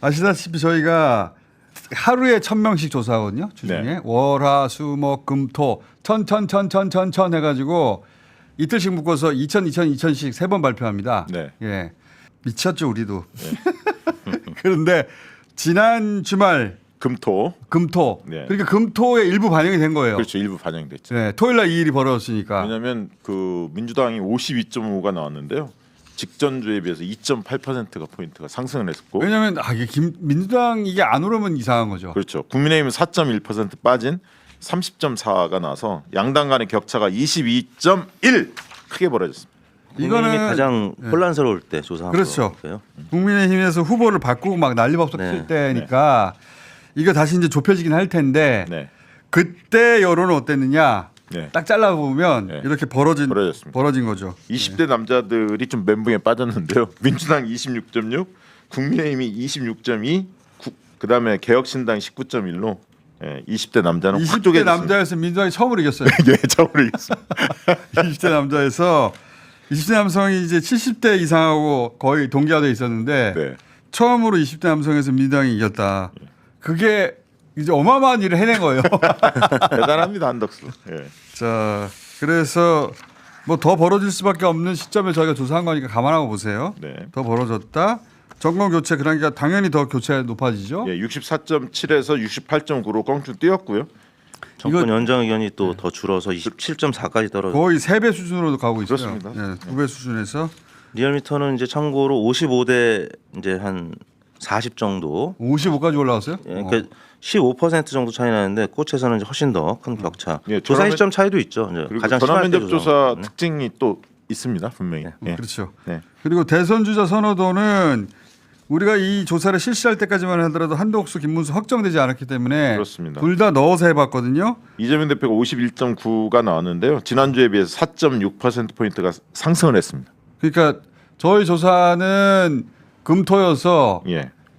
아시다시피 저희가 하루에 1,000명씩 조사하거든요. 주중에 네. 월화수목금토 천 해가지고 이틀씩 묶어서 2,000씩 3번 발표합니다. 네. 예, 미쳤죠 우리도. 그런데 지난 주말 금토. 금토 그러니까 금토에 일부 반영이 된 거예요. 그렇죠. 일부 반영됐죠. 네, 토요일날 이 일이 벌어졌으니까. 왜냐하면 그 민주당이 52.5가 나왔는데요. 직전주에 비해서 2.8%가 포인트가 상승을 했었고. 왜냐하면 이게 민주당 이게 안 오르면 이상한 거죠. 그렇죠. 국민의힘은 4.1% 빠진 30.4가 나서 양당 간의 격차가 22.1 크게 벌어졌습니다. 이거는 가장 혼란스러울 때 조사한 그렇죠. 거예요. 국민의힘에서 후보를 바꾸고 막 난리법석했을 때니까 이거 다시 이제 좁혀지긴 할 텐데 그때 여론은 어땠느냐? 딱 잘라보면 이렇게 버러진 거죠. 20대 남자들이 좀 멘붕에 빠졌는데요. 민주당 26.6, 국민의힘이 26.2, 그다음에 개혁신당 19.1로 20대 남자는 확 20대 쪼개졌습니다. 남자에서 민주당이 처음으로 이겼어요. 예, 처음으로 이겼어요. 20대 남자에서 20대 남성이 이제 70대 이상하고 거의 동기화돼 있었는데 처음으로 20대 남성에서 민주당이 이겼다. 그게 이제 어마어마한 일을 해낸 거예요. 대단합니다, 한덕수. 예. 자, 그래서 뭐 더 벌어질 수밖에 없는 시점에 저희가 조사한 거니까 감안하고 보세요. 더 벌어졌다. 정권 교체 그러니까 당연히 더 교체 높아지죠. 예, 64.7에서 68.9로 껑충 뛰었고요. 정권 연장 의견이 또 더 줄어서 27.4까지 떨어져. 거의 3배 수준으로도 가고 있어요. 그렇습니다. 네, 2배 수준에서. 리얼미터는 이제 참고로 55대 이제 한 40 정도. 55까지 올라왔어요? 예, 그러니까 15% 정도 차이 나는데 꽃에서는 이제 훨씬 더 큰 격차. 예, 조사 시점 차이도 있죠. 이제 그리고 가장 전화 심할 때 면접 조사 특징이 또 있습니다, 분명히. 예. 그렇죠. 네. 그리고 대선 주자 선호도는 우리가 이 조사를 실시할 때까지만 하더라도 한덕수, 김문수 확정되지 않았기 때문에 그렇습니다. 둘 다 넣어서 해봤거든요. 이재명 대표가 51.9가 나왔는데요. 지난주에 비해서 4.6% 포인트가 상승을 했습니다. 그러니까 저희 조사는 금토여서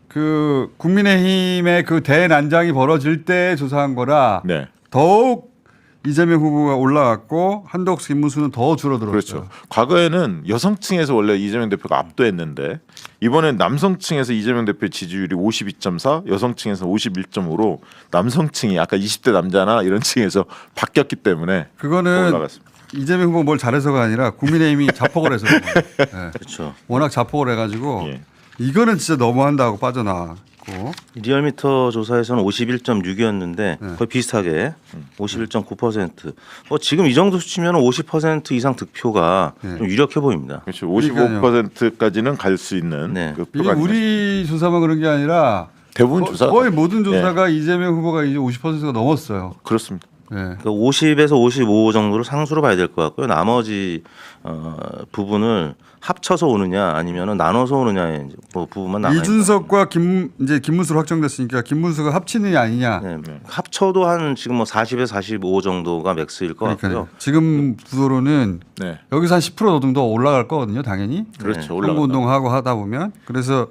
그 국민의힘의 그 대난장이 벌어질 때 조사한 거라 더욱 이재명 후보가 올라갔고 한덕수, 김문수는 더 줄어들었어요. 그렇죠. 과거에는 여성층에서 원래 이재명 대표가 압도했는데 이번엔 남성층에서 이재명 대표의 지지율이 52.4, 여성층에서 51.5로 남성층이 아까 20대 남자나 이런 층에서 바뀌었기 때문에 그거는 올라갔습니다. 이재명 후보 뭘 잘해서가 아니라 국민의힘이 자폭을 해서 그렇죠. 워낙 자폭을 해가지고 이거는 진짜 너무한다고 빠져나왔고 리얼미터 조사에서는 51.6이었는데 거의 비슷하게 51.9%. 지금 이 정도 수치면 50% 이상 득표가 좀 유력해 보입니다. 그렇죠. 55%까지는 갈 수 있는 그 이게 우리 조사만 그런 게 아니라 대부분 조사 거의 모든 조사가 이재명 후보가 이제 50%가 넘었어요. 그렇습니다. 그러니까 50에서 55 정도를 상수로 봐야 될 것 같고요. 나머지 부분을 합쳐서 오느냐 아니면 나눠서 오느냐의 부분만 남아 있는 이준석과 김문수로 확정됐으니까 김문수가 합치느냐 아니냐. 합쳐도 한 지금 뭐 40에서 45 정도가 맥스일 것 같고요. 지금 구도로는 여기서 한 10% 정도 올라갈 거거든요, 당연히. 그렇죠. 선거 운동하고 하다 보면 그래서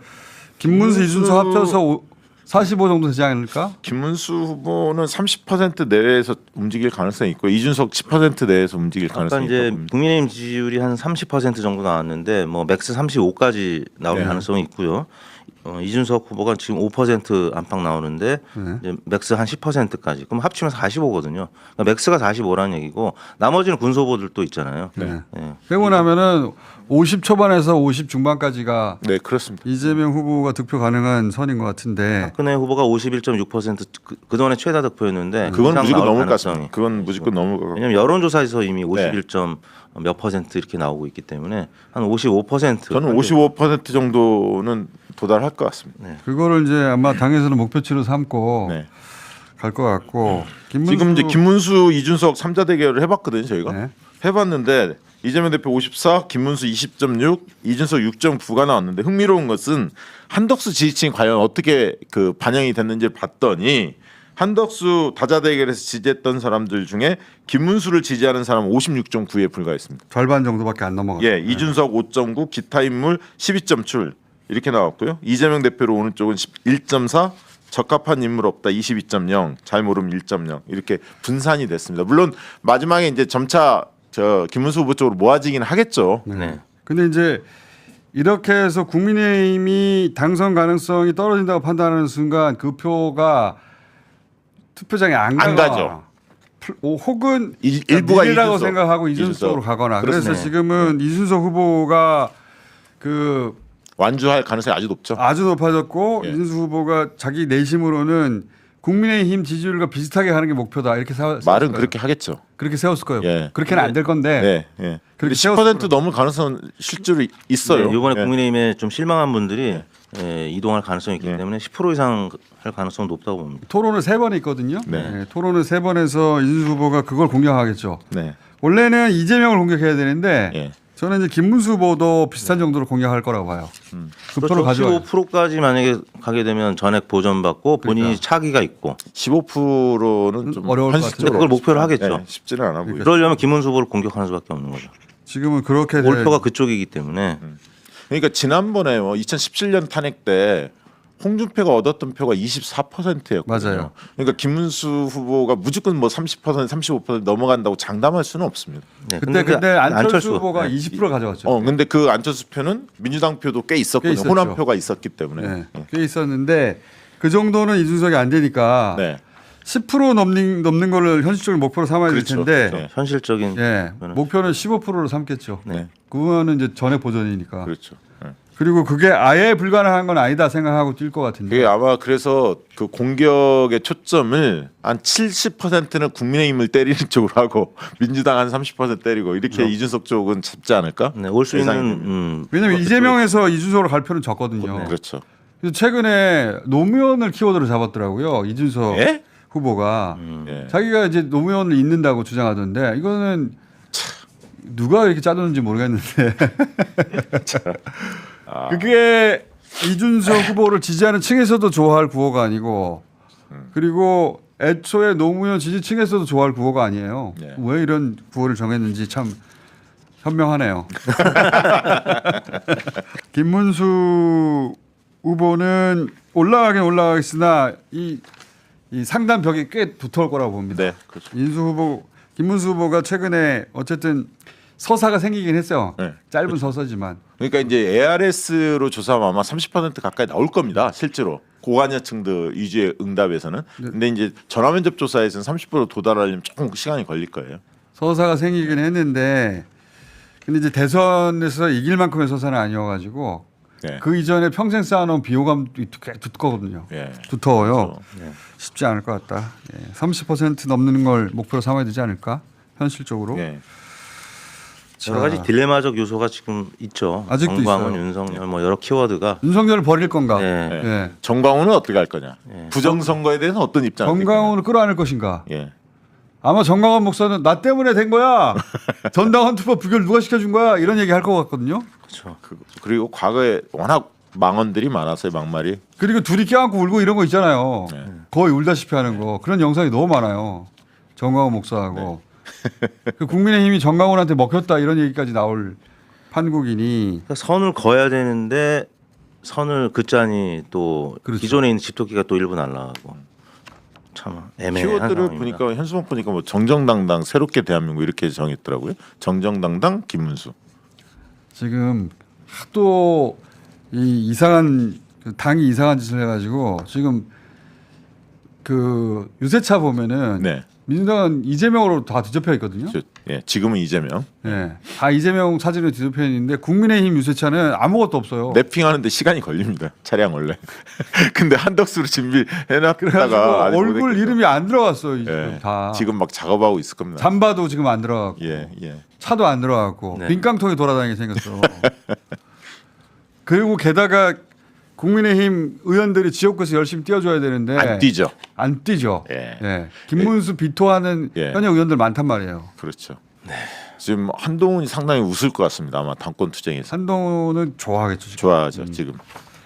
김문수, 이준석 합쳐서 45 정도 되지 않을까? 김문수 후보는 30% 내외에서 움직일 가능성이 있고 이준석 10% 내에서 움직일 가능성이 있고. 이제 국민의힘 지지율이 한 30% 정도 나왔는데 뭐 맥스 35까지 나올 가능성이 있고요. 이준석 후보가 지금 5% 안팎 나오는데 이제 맥스 한 10%까지. 그럼 합치면 45거든요. 그러니까 맥스가 45라는 얘기고 나머지는 군소 후보들도 있잖아요. 빼고 나면은 50 초반에서 50 중반까지가 그렇습니다. 이재명 후보가 득표 가능한 선인 것 같은데. 박근혜 후보가 51.6% 그동안에 최다 득표였는데 그건 무조건 넘을 것 같습니다. 그건 무조건 넘을 것 같아요. 왜냐하면 여론조사에서 이미 51. 몇 퍼센트 이렇게 나오고 있기 때문에 한 55%. 저는 55% 정도는 도달할 것 같습니다. 그거를 이제 아마 당에서는 목표치로 삼고 갈 것 같고. 지금 이제 김문수, 이준석 3자 대결을 해봤거든요, 저희가. 해봤는데 이재명 대표 54, 김문수 20.6, 이준석 6.9가 나왔는데 흥미로운 것은 한덕수 지지층이 과연 어떻게 그 반영이 됐는지를 봤더니 한덕수 다자 대결에서 지지했던 사람들 중에 김문수를 지지하는 사람은 56.9에 불과했습니다. 절반 정도밖에 안 넘어갔어요. 이준석 5.9, 기타 인물 12.7 이렇게 나왔고요. 이재명 대표로 오는 쪽은 1.4, 적합한 인물 없다 22.0, 잘 모르면 1.0 이렇게 분산이 됐습니다. 물론 마지막에 이제 점차 김문수 후보 쪽으로 모아지긴 하겠죠. 근데 이제 이렇게 해서 국민의힘이 당선 가능성이 떨어진다고 판단하는 순간 그 표가 투표장에 안 가죠. 혹은 일부가 미래라고 이준석, 생각하고 이준석 쪽으로 가거나. 그래서 그렇습니다. 지금은 이준석 후보가 그 완주할 가능성이 아주 높죠. 아주 높아졌고 예. 이준석 후보가 자기 내심으로는 국민의힘 지지율과 비슷하게 하는 게 목표다 이렇게 세웠을 말은 거예요. 그렇게 하겠죠. 그렇게 세웠을 거예요. 예. 그렇게는 안 될 건데 네, 예. 그렇게 근데 10% 넘을 가능성 실제로 있어요. 네, 이번에 예. 국민의힘에 좀 실망한 분들이 이동할 가능성이 있기 네. 때문에 10% 이상 할 가능성은 높다고 봅니다. 토론을 3번 했거든요. 네. 네, 토론을 3번 해서 이준석 후보가 그걸 공략하겠죠. 네. 원래는 이재명을 공격해야 되는데 예. 저는 이제 김문수 후보도 비슷한 정도로 공략할 거라고 봐요. 그 표를 가져와요. 15%까지 만약에 가게 되면 전액 보전받고 본인이 그러니까. 차기가 있고 15%는 좀 어려울 것 근데 현실적으로 그걸 목표로 하겠죠. 네, 쉽지는 않아 보여요. 그러려면 김문수 후보를 공격하는 수밖에 없는 거죠. 지금은 그렇게 몰표가 그쪽이기 때문에 그러니까 지난번에 2017년 탄핵 때 홍준표가 얻었던 표가 24%였거든요. 맞아요. 그러니까 김문수 후보가 무조건 뭐 30%, 35% 넘어간다고 장담할 수는 없습니다. 네, 근데 안철수 후보가 네. 20% 가져갔죠. 근데 그 안철수 표는 민주당 표도 꽤 있었거든요. 꽤 있었죠. 호남표가 있었기 때문에. 네, 꽤 있었는데 그 정도는 이준석이 안 되니까 네. 10% 넘는 거를 현실적으로 목표로 삼아야 될 그렇죠. 텐데 네. 현실적인 예, 그거는 목표는 15%로 삼겠죠. 네. 그거는 이제 전액 보전이니까. 그렇죠. 네. 그리고 그게 아예 불가능한 건 아니다 생각하고 뛸 것 같은데. 그게 아마 그래서 그 공격의 초점을 한 70%는 국민의힘을 때리는 쪽으로 하고 민주당 한 30% 때리고 이렇게 이준석 쪽은 잡지 않을까? 네, 올 수 있는 예상이 왜냐하면 이재명에서 이준석으로 갈 표는 적거든요. 그렇죠. 그래서 최근에 노무현을 키워드로 잡았더라고요. 이준석 예? 후보가 예. 자기가 이제 노무현을 잇는다고 주장하던데 이거는 누가 이렇게 짜줬는지 모르겠는데 그게 이준석 후보를 지지하는 층에서도 좋아할 구호가 아니고 그리고 애초에 노무현 지지층에서도 좋아할 구호가 아니에요. 네. 왜 이런 구호를 정했는지 참 현명하네요. 김문수 후보는 올라가긴 올라가겠으나 이 상단 벽이 꽤 두터울 거라고 봅니다. 네, 그렇죠. 김문수 후보가 최근에 어쨌든 서사가 생기긴 했어요. 네, 짧은 서사지만. 그러니까 이제 ARS로 조사하면 아마 30% 가까이 나올 겁니다. 실제로 고관여층들 위주의 응답에서는. 근데 이제 전화 면접 조사에서는 30% 도달하려면 조금 시간이 걸릴 거예요. 서사가 생기긴 했는데 근데 이제 대선에서 이길 만큼의 서사는 아니어가지고 네. 그 이전에 평생 쌓아놓은 비호감도 꽤 두껍거든요. 예. 두터워요. 그렇죠. 쉽지 않을 것 같다. 30% 넘는 걸 목표로 삼아야 되지 않을까? 현실적으로. 예. 여러 가지 딜레마적 요소가 지금 있죠. 아직도 정광훈, 있어요. 윤석열 뭐 여러 키워드가 윤석열을 버릴 건가? 네. 예. 정광훈은 어떻게 할 거냐? 부정선거에 대해서는 어떤 입장을 정광훈을 끌어안을 것인가? 예. 아마 정광훈 목사는 나 때문에 된 거야. 전당원 투표 부결 누가 시켜준 거야? 이런 얘기 할 것 같거든요. 그렇죠. 그리고 과거에 워낙 망언들이 많았어요, 막말이. 그리고 둘이 껴안고 울고 이런 거 있잖아요. 네. 거의 울다시피 하는 거. 그런 영상이 너무 많아요. 정광훈 목사하고. 그 국민의힘이 정광훈한테 먹혔다 이런 얘기까지 나올 판국이니. 그러니까 선을 그어야 되는데 선을 긋자니 또 그렇죠. 기존에 있는 집토끼가 또 일부 날라가고 참 애매한 키워드를 상황입니다. 보니까 현수막 보니까 뭐 정정당당 새롭게 대한민국 이렇게 정했더라고요. 정정당당 김문수. 지금 하도 이 이상한 당이 이상한 짓을 해가지고 지금 그 유세차 보면은 네. 민주당은 이재명으로 다 뒤덮여 있거든요. 예, 지금은 이재명. 네. 다 이재명 사진으로 뒤덮여 있는데 국민의힘 유세차는 아무것도 없어요. 랩핑하는데 시간이 걸립니다. 차량 원래. 근데 한덕수로 준비해놨다가 그래가지고 아직 얼굴 못했겠죠. 이름이 안 들어갔어요. 지금 예, 다. 지금 막 작업하고 있을 겁니다. 잠바도 지금 안 들어갔고 예, 예. 차도 안 들어갔고 네. 빈깡통이 돌아다니게 생겼어. 그리고 게다가 국민의힘 의원들이 지역구에서 열심히 뛰어줘야 되는데 안 뛰죠. 안 뛰죠. 예. 예. 김문수 비토하는 예. 현역 의원들 많단 말이에요. 그렇죠. 지금 한동훈이 상당히 웃을 것 같습니다. 아마 당권 투쟁에서. 한동훈은 좋아하겠죠. 지금. 좋아하죠. 지금.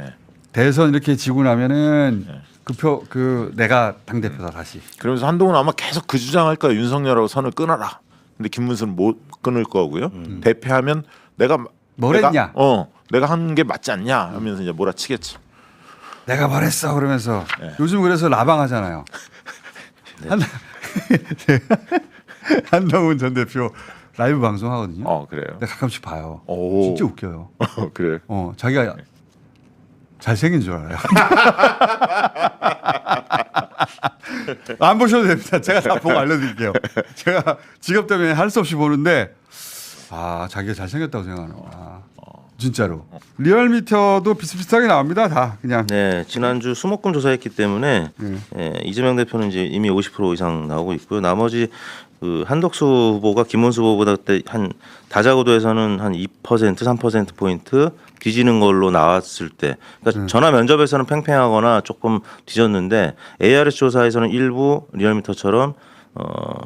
예. 대선 이렇게 지고 나면은 예. 내가 당 대표다 다시. 그러면서 한동훈 아마 계속 그 주장할 거야. 윤석열하고 선을 끊어라. 근데 김문수는 못 끊을 거고요. 대패하면 내가 했냐? 내가 한 게 맞지 않냐 하면서 이제 몰아치겠죠. 내가 말했어 그러면서 예. 요즘 그래서 라방하잖아요. 한동훈 전 대표 라이브 방송하거든요. 그래요. 근데 가끔씩 봐요. 오. 진짜 웃겨요. 그래. 자기가 잘생긴 줄 알아요. 안 보셔도 됩니다. 제가 다 보고 알려드릴게요. 제가 직업 때문에 할 수 없이 보는데 자기가 잘생겼다고 생각하는구나. 진짜로. 리얼미터도 비슷비슷하게 나옵니다. 다 그냥. 네, 지난주 수목금 조사했기 때문에 이재명 대표는 이제 이미 50% 이상 나오고 있고요. 나머지 그 한덕수 후보가 김문수 후보보다 그때 한 다자구도에서는 한 2% 3% 포인트 뒤지는 걸로 나왔을 때, 그러니까 전화 면접에서는 팽팽하거나 조금 뒤졌는데 ARS 조사에서는 일부 리얼미터처럼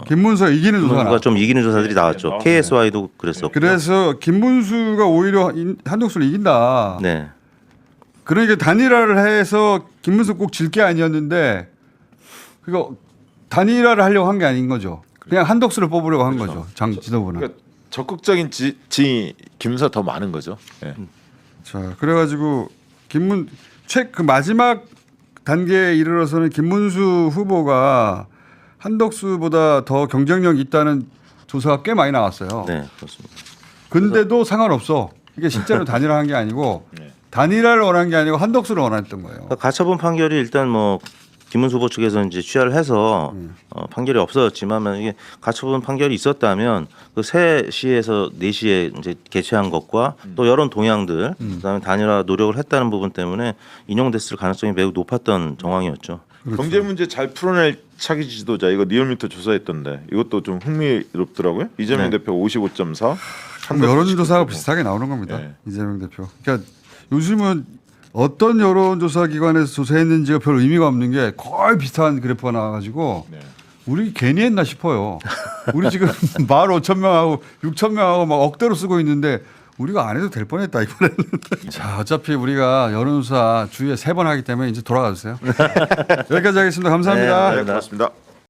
김문수가 이기는 조사가 김문수가 좀 이기는 조사들이 나왔죠. KSY도 그랬었고. 그래서 김문수가 오히려 한덕수를 이긴다. 네. 그러니까 단일화를 해서 김문수 꼭 질 게 아니었는데 그거 단일화를 하려고 한 게 아닌 거죠. 그냥 한덕수를 뽑으려고 한 거죠. 장 지도부는. 그러니까 적극적인 지지 김문수가 더 많은 거죠. 예. 자, 그래가지고 그 마지막 단계에 이르러서는 김문수 후보가 한덕수보다 더 경쟁력 있다는 조사가 꽤 많이 나왔어요. 네, 그렇습니다. 근데도 상관없어. 이게 실제로 단일화한 게 아니고 단일화를 원한 게 아니고 한덕수를 원했던 거예요. 그러니까 가처분 판결이 일단 뭐 김문수 후보 측에서 이제 취하를 해서 판결이 없어졌지만 만약에 가처분 판결이 있었다면 그 3시에서 4시에 이제 개최한 것과 또 여론 동향들 그다음에 단일화 노력을 했다는 부분 때문에 인용됐을 가능성이 매우 높았던 정황이었죠. 그렇죠. 경제 문제 잘 풀어낼 차기 지도자 이거 리얼미터 조사했던데 이것도 좀 흥미롭더라고요. 이재명 대표 55.4. 여론조사하고 비슷하게 나오는 겁니다. 네. 이재명 대표. 그러니까 요즘은 어떤 여론조사 기관에서 조사했는지가 별 의미가 없는 게 거의 비슷한 그래프가 나와가지고 우리 괜히 했나 싶어요. 우리 지금 15,000명하고 6,000명하고 막 억대로 쓰고 있는데 우리가 안 해도 될 뻔했다 이번에는. 자, 어차피 우리가 여론조사 주에 3번 하기 때문에 이제 돌아가 주세요. 여기까지 하겠습니다. 감사합니다. 네, 네, 고맙습니다.